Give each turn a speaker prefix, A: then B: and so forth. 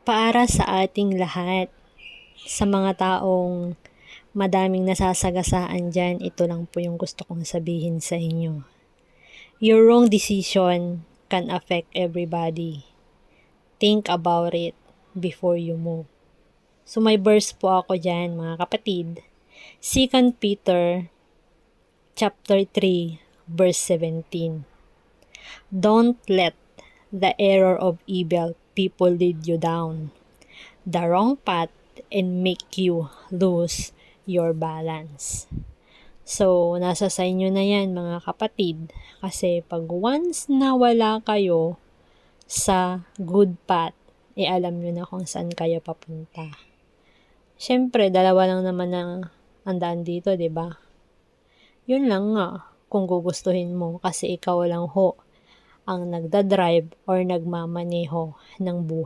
A: Para sa ating lahat, sa mga taong madaming nasasagasaan dyan, ito lang po yung gusto kong sabihin sa inyo. Your wrong decision can affect everybody. Think about it before you move. So may verse po ako dyan, mga kapatid. 2 Peter chapter 3 verse 17. Don't let the error of evil people lead you down the wrong path and make you lose your balance. So, nasa sa inyo na yan, mga kapatid. Kasi pag once na wala kayo sa good path, alam nyo na kung saan kayo papunta. Siyempre, dalawa lang naman ang daan dito, 'di ba? Yun lang nga, kung gugustuhin mo kasi ikaw lang ho ang nagdadrive or nagmamaneho ng buhay.